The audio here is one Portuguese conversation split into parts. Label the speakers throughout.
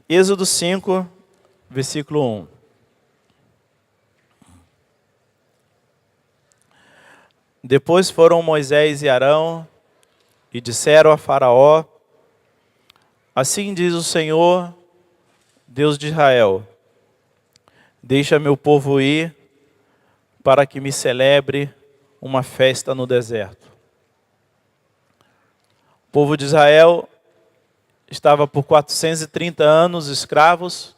Speaker 1: Êxodo 5, versículo 1. Depois foram Moisés e Arão e disseram a Faraó: assim diz o Senhor, Deus de Israel: deixa meu povo ir, para que me celebre uma festa no deserto. O povo de Israel estava por 430 anos escravos.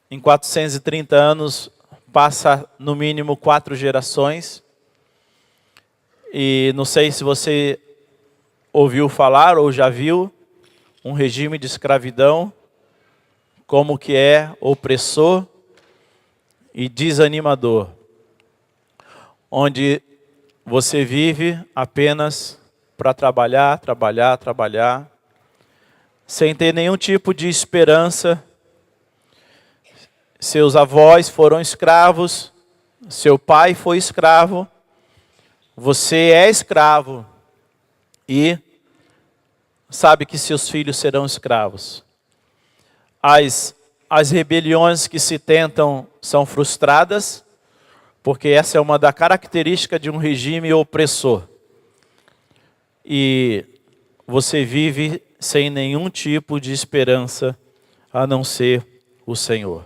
Speaker 1: Em 430 anos passa no mínimo 4 gerações. E não sei se você ouviu falar ou já viu um regime de escravidão, como que é opressor e desanimador, onde você vive apenas para trabalhar, trabalhar, trabalhar, sem ter nenhum tipo de esperança. Seus avós foram escravos, seu pai foi escravo, você é escravo e sabe que seus filhos serão escravos. As rebeliões que se tentam são frustradas, porque essa é uma das características de um regime opressor. E você vive sem nenhum tipo de esperança, a não ser o Senhor.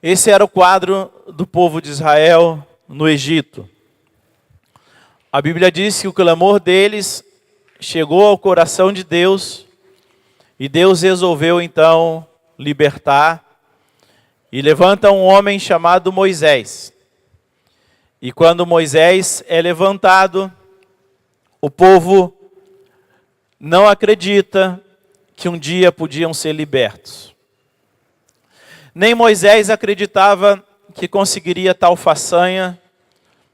Speaker 1: Esse era o quadro do povo de Israel no Egito. A Bíblia diz que o clamor deles chegou ao coração de Deus, e Deus resolveu então libertar, e levanta um homem chamado Moisés. E quando Moisés é levantado, o povo não acredita que um dia podiam ser libertos. Nem Moisés acreditava que conseguiria tal façanha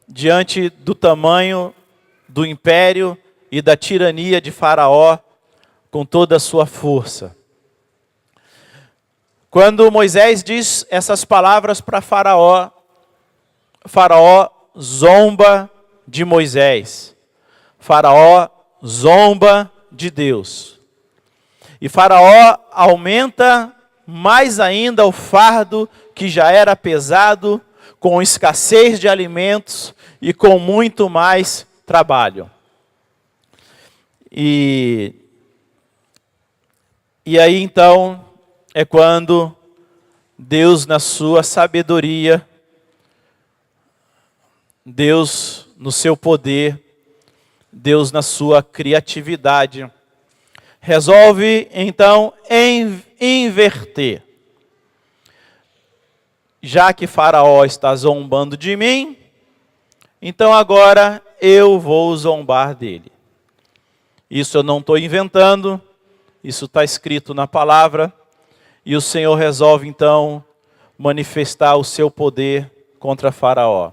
Speaker 1: diante do tamanho do império e da tirania de Faraó com toda a sua força. Quando Moisés diz essas palavras para Faraó, Faraó zomba de Moisés. Faraó zomba de Deus. E Faraó aumenta mais ainda o fardo que já era pesado, com escassez de alimentos e com muito mais trabalho. E aí então é quando Deus, na sua sabedoria, Deus no seu poder, Deus na sua criatividade, resolve então inverter. Já que Faraó está zombando de mim, então agora eu vou zombar dele. Isso eu não estou inventando, isso está escrito na palavra, e o Senhor resolve então manifestar o seu poder contra Faraó.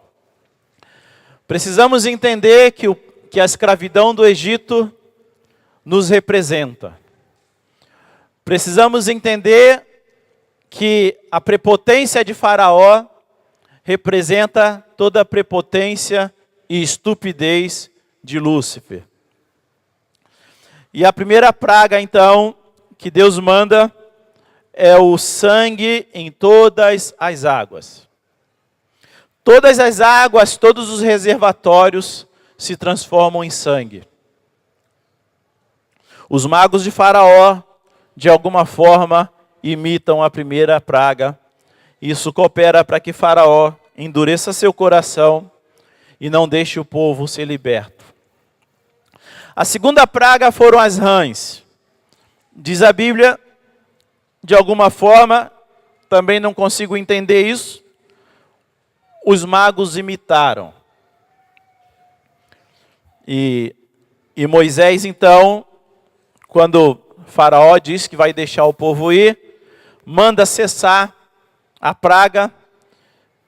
Speaker 1: Precisamos entender que a escravidão do Egito nos representa. Precisamos entender que a prepotência de Faraó representa toda a prepotência e estupidez de Lúcifer. E a primeira praga, então, que Deus manda é o sangue em todas as águas. Todas as águas, todos os reservatórios se transformam em sangue. Os magos de Faraó, de alguma forma, imitam a primeira praga. Isso coopera para que Faraó endureça seu coração e não deixe o povo ser liberto. A segunda praga foram as rãs. Diz a Bíblia, de alguma forma, também não consigo entender isso, os magos imitaram. E Moisés, então, quando Faraó diz que vai deixar o povo ir, manda cessar a praga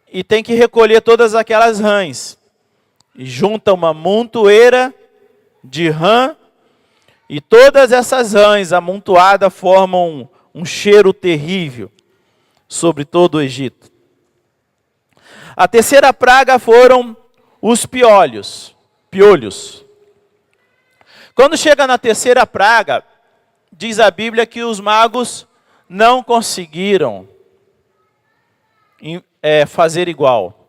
Speaker 1: e tem que recolher todas aquelas rãs. E junta uma montoeira de rã, e todas essas rãs amontoadas formam um cheiro terrível sobre todo o Egito. A terceira praga foram os piolhos. Quando chega na terceira praga, diz a Bíblia que os magos não conseguiram fazer igual.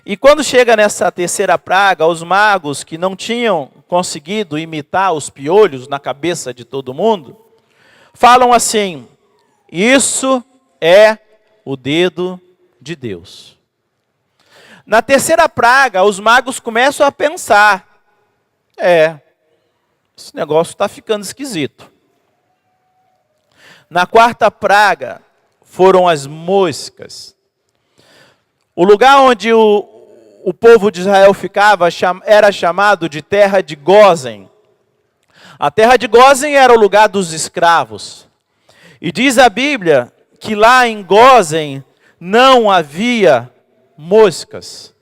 Speaker 1: E quando chega nessa terceira praga, os magos que não tinham conseguido imitar os piolhos na cabeça de todo mundo, falam assim: isso é o dedo de Deus. Na terceira praga, os magos começam a pensar: esse negócio está ficando esquisito. Na quarta praga, foram as moscas. O lugar onde o povo de Israel ficava era chamado de terra de Gósen. A terra de Gósen era o lugar dos escravos. E diz a Bíblia que lá em Gósen não havia moscas.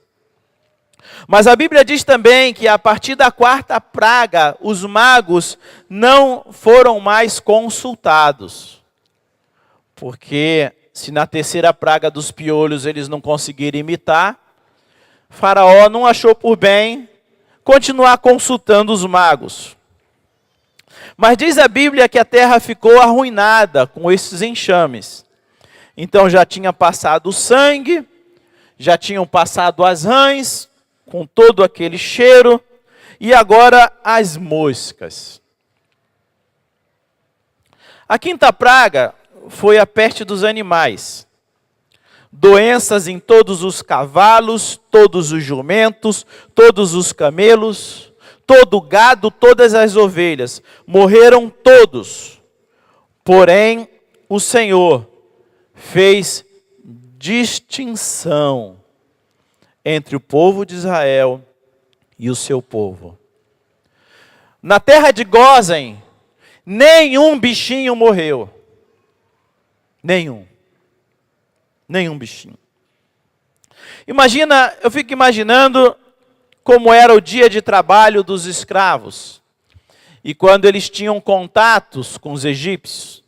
Speaker 1: Mas a Bíblia diz também que a partir da quarta praga, os magos não foram mais consultados. Porque se na terceira praga dos piolhos eles não conseguiram imitar, Faraó não achou por bem continuar consultando os magos. Mas diz a Bíblia que a terra ficou arruinada com esses enxames. Então já tinha passado o sangue, já tinham passado as rãs, com todo aquele cheiro, e agora as moscas. A quinta praga foi a peste dos animais. Doenças em todos os cavalos, todos os jumentos, todos os camelos, todo o gado, todas as ovelhas. Morreram todos. Porém, o Senhor fez distinção entre o povo de Israel e o seu povo. Na terra de Gósen, nenhum bichinho morreu. Nenhum bichinho. Eu fico imaginando como era o dia de trabalho dos escravos. E quando eles tinham contatos com os egípcios.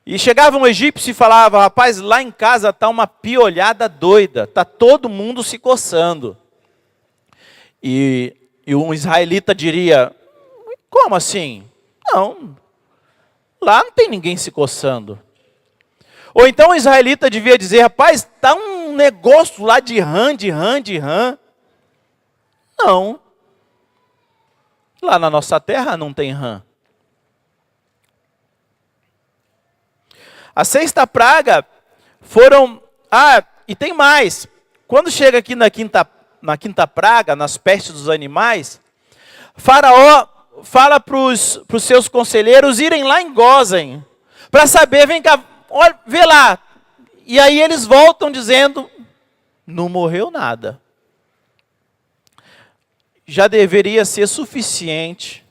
Speaker 1: E chegava um egípcio e falava: rapaz, lá em casa está uma piolhada doida, está todo mundo se coçando. E um israelita diria: como assim? Não, lá não tem ninguém se coçando. Ou então o israelita devia dizer: rapaz, está um negócio lá de rã. Não. Lá na nossa terra não tem rã. A sexta praga foram... e tem mais. Quando chega aqui na quinta praga, nas pestes dos animais, Faraó fala para os seus conselheiros irem lá em Gósen, para saber, vem cá, olha, vê lá. E aí eles voltam dizendo: não morreu nada. Já deveria ser suficiente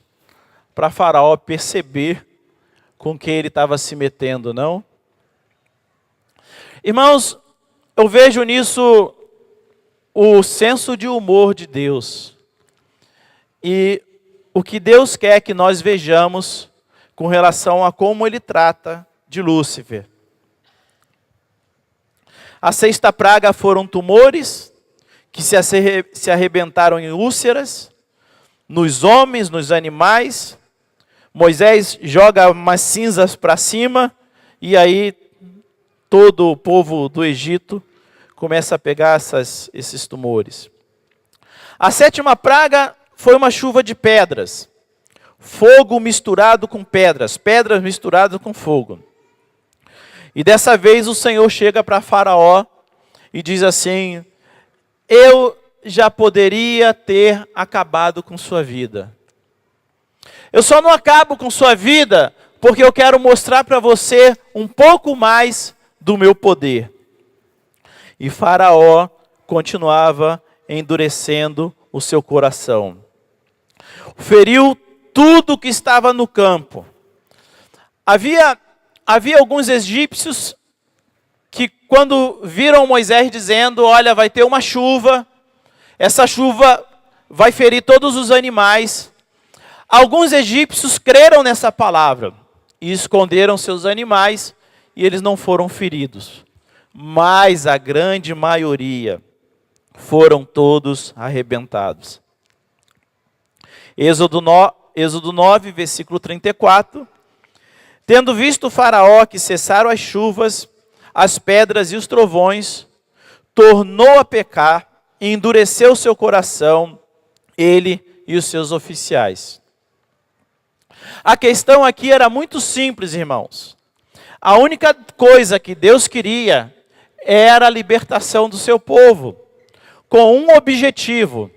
Speaker 1: para Faraó perceber com quem ele estava se metendo, não? Irmãos, eu vejo nisso o senso de humor de Deus. E o que Deus quer que nós vejamos com relação a como Ele trata de Lúcifer. A sexta praga foram tumores que se arrebentaram em úlceras, nos homens, nos animais. Moisés joga umas cinzas para cima e aí todo o povo do Egito começa a pegar esses tumores. A sétima praga foi uma chuva de pedras. Fogo misturado com pedras, pedras misturadas com fogo. E dessa vez o Senhor chega para Faraó e diz assim: eu já poderia ter acabado com sua vida. Eu só não acabo com sua vida porque eu quero mostrar para você um pouco mais do meu poder. E Faraó continuava endurecendo o seu coração. Feriu tudo que estava no campo. Havia alguns egípcios que quando viram Moisés dizendo: olha, vai ter uma chuva, essa chuva vai ferir todos os animais. Alguns egípcios creram nessa palavra e esconderam seus animais e eles não foram feridos. Mas a grande maioria foram todos arrebentados. Êxodo Êxodo 9, versículo 34. Tendo visto o faraó que cessaram as chuvas, as pedras e os trovões, tornou a pecar e endureceu seu coração, ele e os seus oficiais. A questão aqui era muito simples, irmãos. A única coisa que Deus queria era a libertação do seu povo, com um objetivo: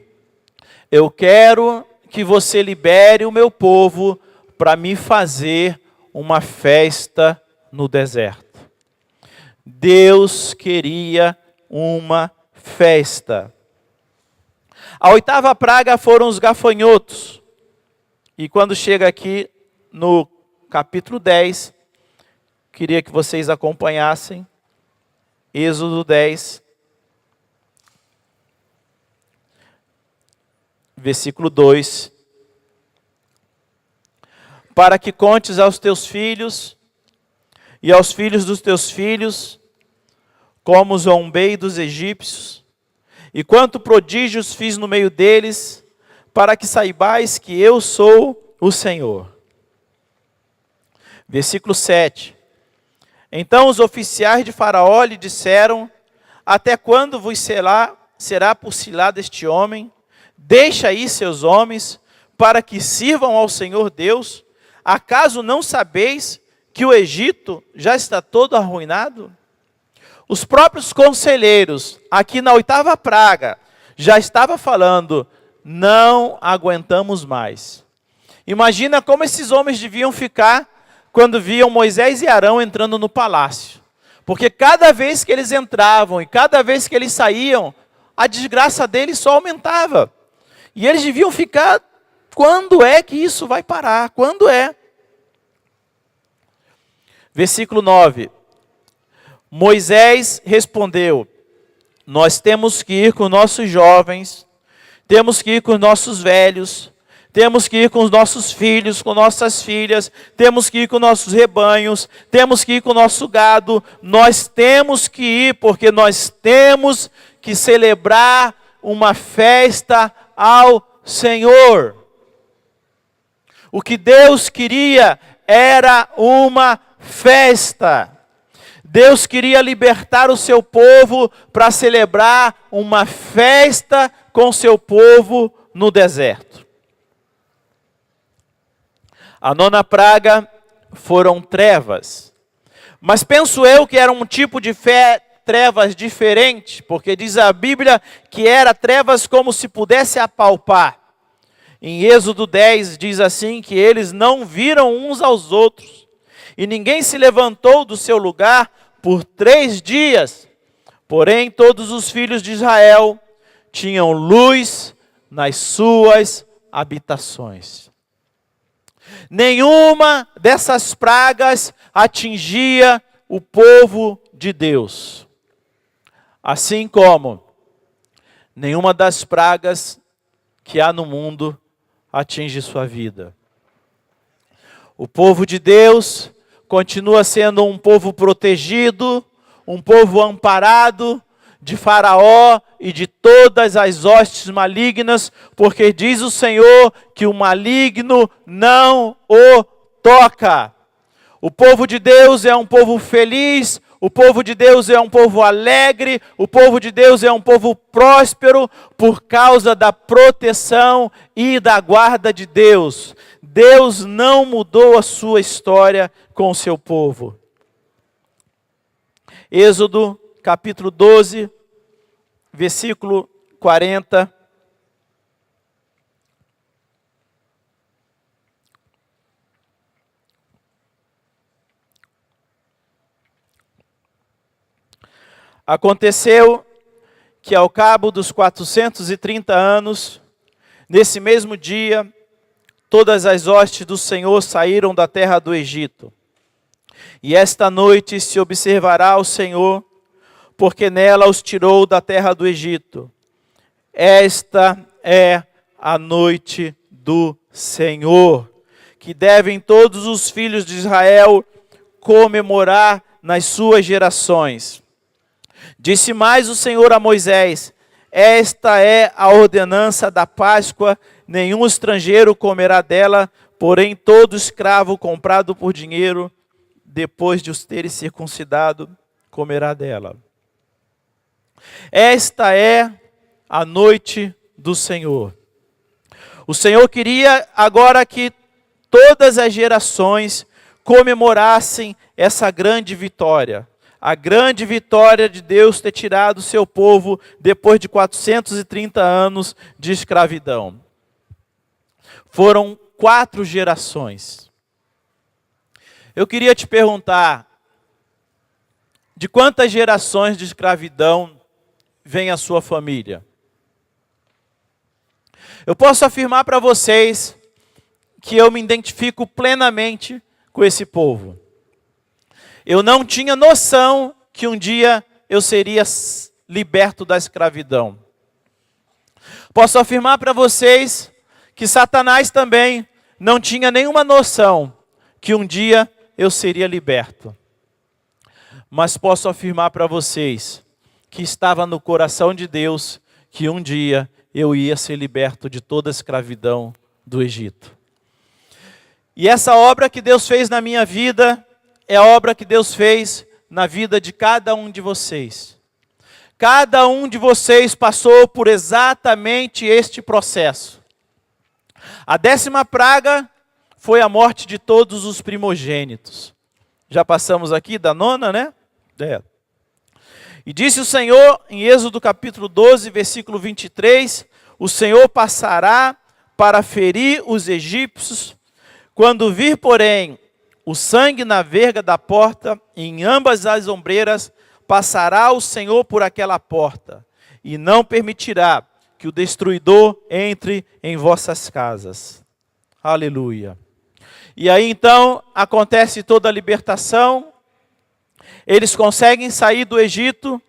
Speaker 1: eu quero que você libere o meu povo para me fazer uma festa no deserto. Deus queria uma festa. A oitava praga foram os gafanhotos. E quando chega aqui no capítulo 10, queria que vocês acompanhassem. Êxodo 10, versículo 2. Para que contes aos teus filhos e aos filhos dos teus filhos, como zombei dos egípcios, e quanto prodígios fiz no meio deles, para que saibais que eu sou o Senhor. Versículo 7. Então os oficiais de Faraó lhe disseram: até quando vos será por cilada este homem? Deixa aí seus homens, para que sirvam ao Senhor Deus. Acaso não sabeis que o Egito já está todo arruinado? Os próprios conselheiros, aqui na oitava praga, já estavam falando: não aguentamos mais. Imagina como esses homens deviam ficar quando viam Moisés e Arão entrando no palácio. Porque cada vez que eles entravam e cada vez que eles saíam, a desgraça deles só aumentava. E eles deviam ficar: quando é que isso vai parar? Quando é? Versículo 9. Moisés respondeu: nós temos que ir com nossos jovens, temos que ir com os nossos velhos, temos que ir com os nossos filhos, com nossas filhas, temos que ir com nossos rebanhos, temos que ir com o nosso gado, nós temos que ir porque nós temos que celebrar uma festa ao Senhor. O que Deus queria era uma festa. Deus queria libertar o seu povo para celebrar uma festa com o seu povo no deserto. A nona praga foram trevas. Mas penso eu que era um tipo de trevas diferente, porque diz a Bíblia que era trevas como se pudesse apalpar. Em Êxodo 10 diz assim que eles não viram uns aos outros, e ninguém se levantou do seu lugar por 3 dias. Porém, todos os filhos de Israel tinham luz nas suas habitações. Nenhuma dessas pragas atingia o povo de Deus. Assim como nenhuma das pragas que há no mundo atinge sua vida. O povo de Deus continua sendo um povo protegido, um povo amparado de Faraó e de todas as hostes malignas, porque diz o Senhor que o maligno não o toca. O povo de Deus é um povo feliz, o povo de Deus é um povo alegre, o povo de Deus é um povo próspero por causa da proteção e da guarda de Deus. Deus não mudou a sua história com o seu povo. Êxodo capítulo 12, versículo 40. Aconteceu que ao cabo dos 430 anos, nesse mesmo dia, todas as hostes do Senhor saíram da terra do Egito. E esta noite se observará o Senhor, porque nela os tirou da terra do Egito. Esta é a noite do Senhor, que devem todos os filhos de Israel comemorar nas suas gerações. Disse mais o Senhor a Moisés: esta é a ordenança da Páscoa nenhum estrangeiro comerá dela, porém todo escravo comprado por dinheiro, depois de os teres circuncidado, comerá dela. Esta é a noite do Senhor. O Senhor queria agora que todas as gerações comemorassem essa grande vitória. A grande vitória de Deus ter tirado o seu povo depois de 430 anos de escravidão. Foram 4 gerações. Eu queria te perguntar, de quantas gerações de escravidão vem a sua família? Eu posso afirmar para vocês que eu me identifico plenamente com esse povo. Eu não tinha noção que um dia eu seria liberto da escravidão. Posso afirmar para vocês que Satanás também não tinha nenhuma noção que um dia eu seria liberto. Mas posso afirmar para vocês que estava no coração de Deus que um dia eu ia ser liberto de toda a escravidão do Egito. E essa obra que Deus fez na minha vida é a obra que Deus fez na vida de cada um de vocês. Cada um de vocês passou por exatamente este processo. A 10ª praga foi a morte de todos os primogênitos. Já passamos aqui da 9ª, né? E disse o Senhor, em Êxodo capítulo 12, versículo 23, o Senhor passará para ferir os egípcios, quando vir, porém, o sangue na verga da porta, e em ambas as ombreiras, passará o Senhor por aquela porta, e não permitirá que o destruidor entre em vossas casas. Aleluia. E aí então acontece toda a libertação, eles conseguem sair do Egito,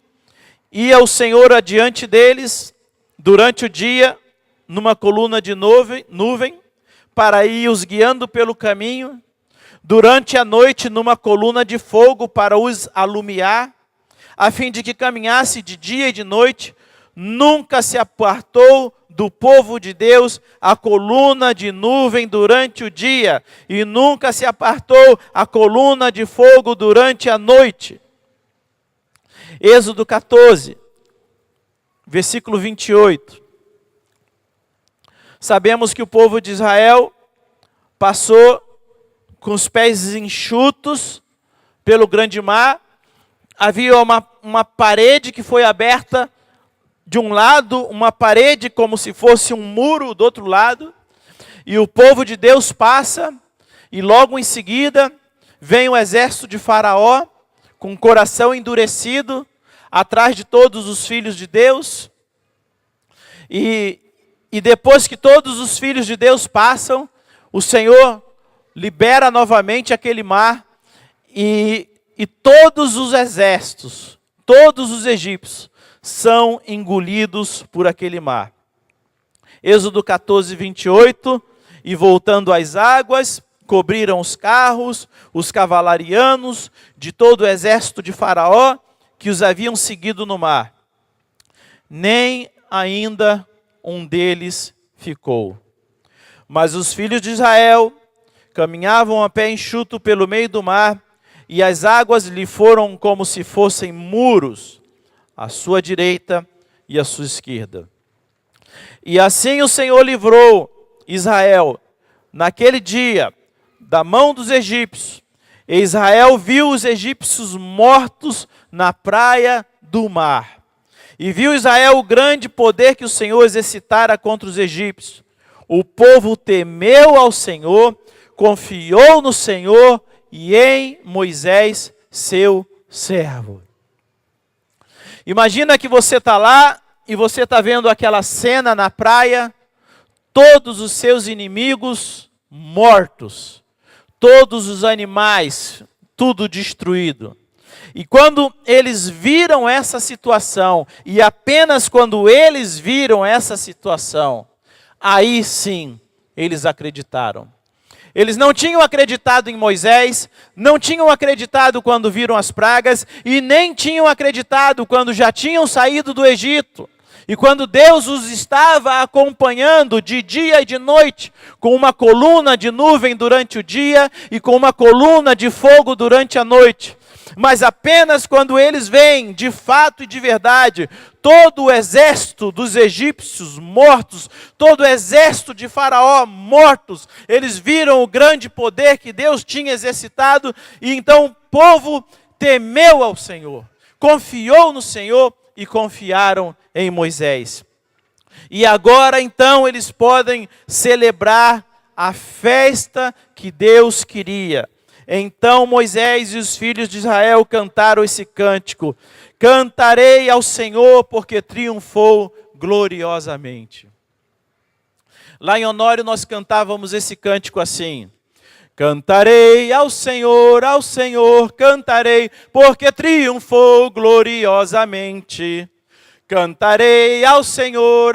Speaker 1: ia o Senhor adiante deles, durante o dia, numa coluna de nuvem, para ir os guiando pelo caminho, durante a noite numa coluna de fogo para os alumiar, a fim de que caminhasse de dia e de noite. Nunca se apartou do povo de Deus a coluna de nuvem durante o dia, e nunca se apartou a coluna de fogo durante a noite. Êxodo 14, versículo 28. Sabemos que o povo de Israel passou com os pés enxutos pelo grande mar. Havia uma parede que foi aberta de um lado, uma parede como se fosse um muro do outro lado. E o povo de Deus passa, e logo em seguida vem o exército de Faraó, com o coração endurecido, atrás de todos os filhos de Deus. E depois que todos os filhos de Deus passam, o Senhor libera novamente aquele mar, e todos os exércitos, todos os egípcios, são engolidos por aquele mar. Êxodo 14, 28, e voltando às águas, cobriram os carros, os cavalarianos, de todo o exército de Faraó, que os haviam seguido no mar. Nem ainda um deles ficou. Mas os filhos de Israel caminhavam a pé enxuto pelo meio do mar, e as águas lhe foram como se fossem muros, à sua direita e à sua esquerda. E assim o Senhor livrou Israel, naquele dia, da mão dos egípcios. E Israel viu os egípcios mortos na praia do mar. E viu Israel o grande poder que o Senhor exercitara contra os egípcios. O povo temeu ao Senhor, confiou no Senhor e em Moisés, seu servo. Imagina que você está lá e você está vendo aquela cena na praia, todos os seus inimigos mortos, todos os animais, tudo destruído. E quando eles viram essa situação, e apenas quando eles viram essa situação, aí sim eles acreditaram. Eles não tinham acreditado em Moisés, não tinham acreditado quando viram as pragas, e nem tinham acreditado quando já tinham saído do Egito. E quando Deus os estava acompanhando de dia e de noite, com uma coluna de nuvem durante o dia e com uma coluna de fogo durante a noite, mas apenas quando eles veem, de fato e de verdade, todo o exército dos egípcios mortos, todo o exército de Faraó mortos, eles viram o grande poder que Deus tinha exercitado, e então o povo temeu ao Senhor, confiou no Senhor e confiaram em Moisés. E agora então eles podem celebrar a festa que Deus queria. Então Moisés e os filhos de Israel cantaram esse cântico: cantarei ao Senhor porque triunfou gloriosamente. Lá em Honório nós cantávamos esse cântico assim: cantarei ao Senhor, cantarei, porque triunfou gloriosamente. Cantarei ao Senhor,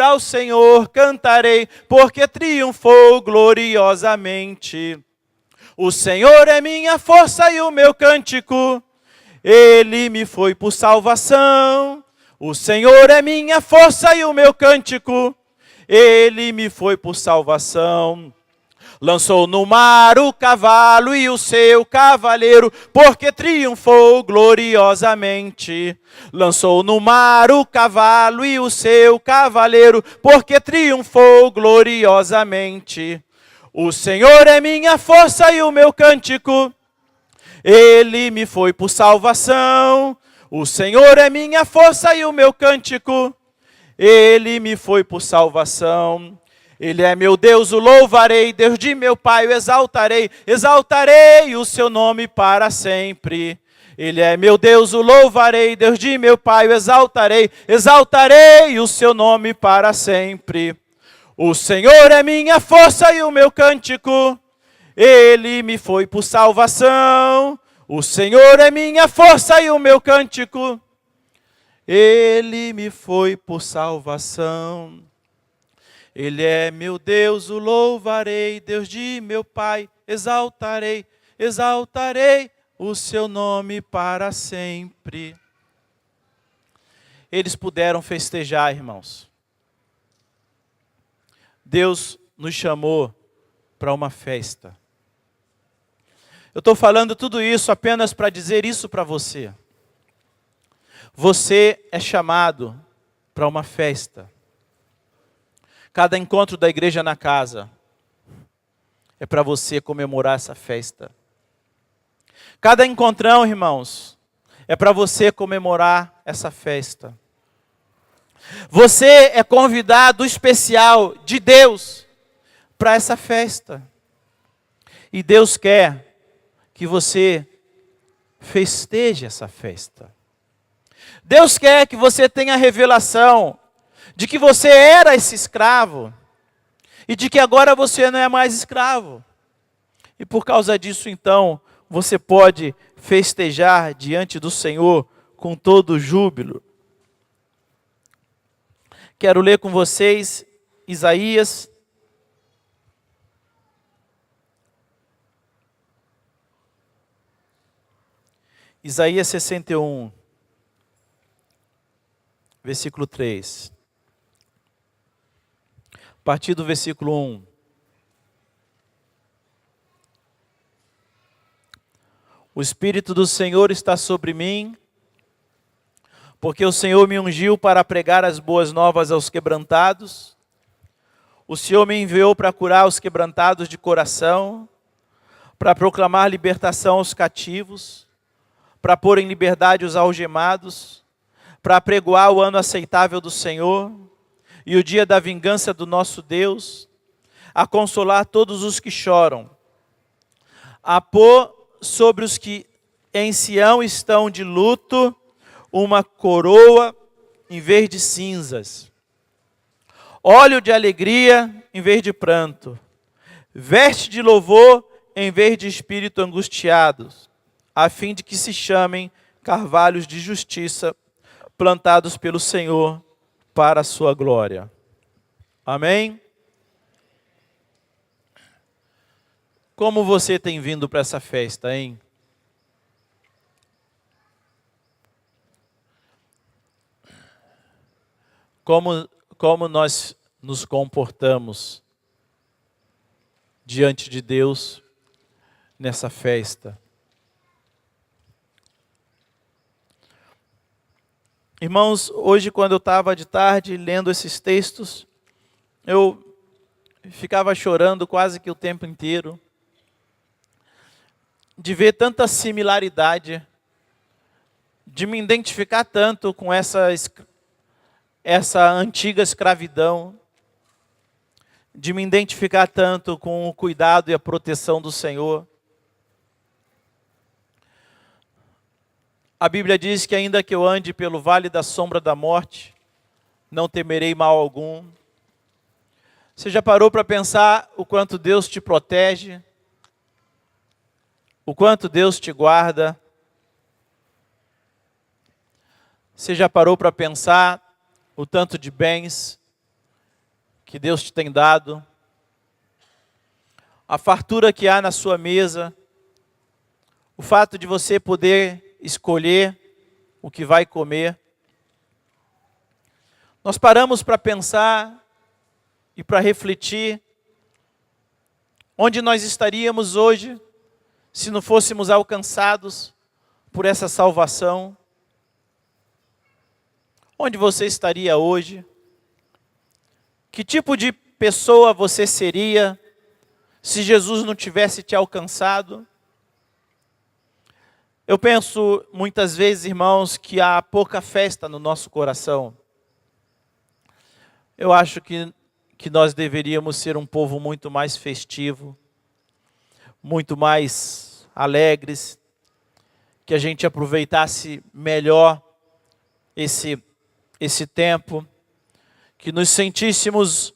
Speaker 1: cantarei, porque triunfou gloriosamente. O Senhor é minha força e o meu cântico, Ele me foi por salvação. O Senhor é minha força e o meu cântico, Ele me foi por salvação. Lançou no mar o cavalo e o seu cavaleiro, porque triunfou gloriosamente. Lançou no mar o cavalo e o seu cavaleiro, porque triunfou gloriosamente. O Senhor é minha força e o meu cântico, Ele me foi por salvação. O Senhor é minha força e o meu cântico, Ele me foi por salvação. Ele é meu Deus, o louvarei, Deus de meu Pai, o exaltarei, exaltarei o seu nome para sempre. Ele é meu Deus, o louvarei, Deus de meu Pai, o exaltarei, exaltarei o seu nome para sempre. O Senhor é minha força e o meu cântico, Ele me foi por salvação. O Senhor é minha força e o meu cântico, Ele me foi por salvação. Ele é meu Deus, o louvarei, Deus de meu Pai, exaltarei, exaltarei o seu nome para sempre. Eles puderam festejar, irmãos. Deus nos chamou para uma festa. Eu estou falando tudo isso apenas para dizer isso para você. Você é chamado para uma festa. Cada encontro da igreja na casa é para você comemorar essa festa. Cada encontrão, irmãos, é para você comemorar essa festa. Você é convidado especial de Deus para essa festa. E Deus quer que você festeje essa festa. Deus quer que você tenha a revelação de que você era esse escravo e de que agora você não é mais escravo. E por causa disso, então, você pode festejar diante do Senhor com todo júbilo. Quero ler com vocês Isaías. Isaías 61, versículo 3. A partir do versículo 1. O Espírito do Senhor está sobre mim, porque o Senhor me ungiu para pregar as boas novas aos quebrantados. O Senhor me enviou para curar os quebrantados de coração, para proclamar libertação aos cativos, para pôr em liberdade os algemados, para apregoar o ano aceitável do Senhor e o dia da vingança do nosso Deus, a consolar todos os que choram, a pôr sobre os que em Sião estão de luto uma coroa em vez de cinzas, óleo de alegria em vez de pranto, veste de louvor em vez de espírito angustiado, a fim de que se chamem carvalhos de justiça, plantados pelo Senhor para a sua glória. Amém? Como você tem vindo para essa festa, hein? como nós nos comportamos diante de Deus nessa festa. Irmãos, hoje quando eu estava de tarde lendo esses textos, eu ficava chorando quase que o tempo inteiro, de ver tanta similaridade, de me identificar tanto com essa antiga escravidão, de me identificar tanto com o cuidado e a proteção do Senhor. A Bíblia diz que ainda que eu ande pelo vale da sombra da morte, não temerei mal algum. Você já parou para pensar o quanto Deus te protege? O quanto Deus te guarda? Você já parou para pensar o tanto de bens que Deus te tem dado? A fartura que há na sua mesa? O fato de você poder escolher o que vai comer? Nós paramos para pensar e para refletir onde nós estaríamos hoje se não fôssemos alcançados por essa salvação? Onde você estaria hoje? Que tipo de pessoa você seria se Jesus não tivesse te alcançado? Eu penso muitas vezes, irmãos, que há pouca festa no nosso coração. Eu acho que nós deveríamos ser um povo muito mais festivo, muito mais alegres, que a gente aproveitasse melhor esse tempo, que nos sentíssemos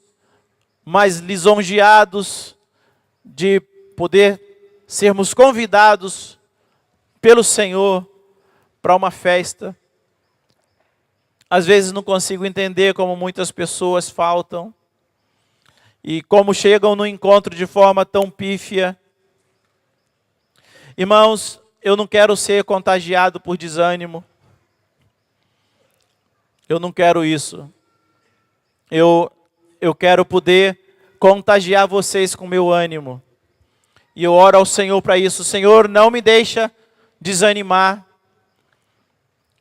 Speaker 1: mais lisonjeados de poder sermos convidados pelo Senhor para uma festa. Às vezes não consigo entender como muitas pessoas faltam e como chegam no encontro de forma tão pífia. Irmãos, eu não quero ser contagiado por desânimo. Eu não quero isso. Eu quero poder contagiar vocês com meu ânimo. E eu oro ao Senhor para isso. Senhor, não me deixa desanimar.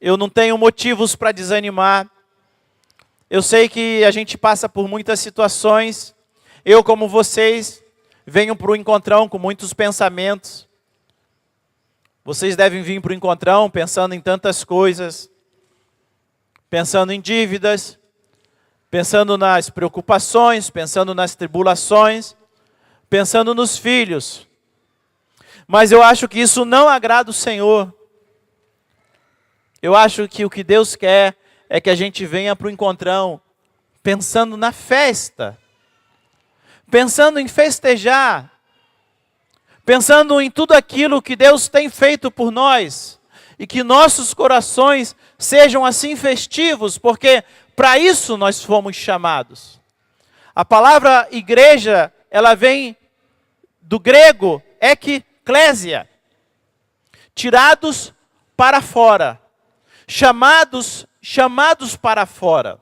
Speaker 1: Eu não tenho motivos para desanimar. Eu sei que a gente passa por muitas situações. Eu, como vocês, venho para o encontrão com muitos pensamentos. Vocês devem vir para o encontrão pensando em tantas coisas. Pensando em dívidas. Pensando nas preocupações. Pensando nas tribulações. Pensando nos filhos. Mas eu acho que isso não agrada o Senhor. Eu acho que o que Deus quer é que a gente venha para o encontrão pensando na festa. Pensando em festejar. Pensando em tudo aquilo que Deus tem feito por nós. E que nossos corações sejam assim festivos, porque para isso nós fomos chamados. A palavra igreja, ela vem do grego eklésia, tirados para fora, chamados para fora.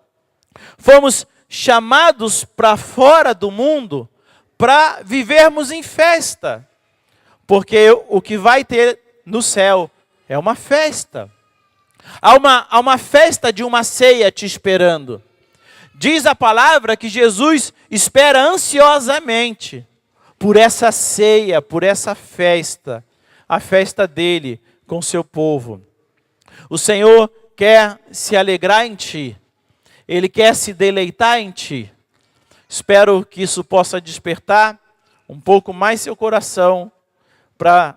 Speaker 1: Fomos chamados para fora do mundo para vivermos em festa, porque o que vai ter no céu é uma festa. Há uma festa de uma ceia te esperando. Diz a palavra que Jesus espera ansiosamente por essa ceia, por essa festa, a festa dele com seu povo. O Senhor quer se alegrar em ti, Ele quer se deleitar em ti. Espero que isso possa despertar um pouco mais seu coração, para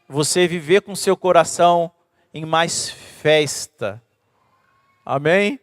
Speaker 1: você viver com seu coração em mais festa. Amém?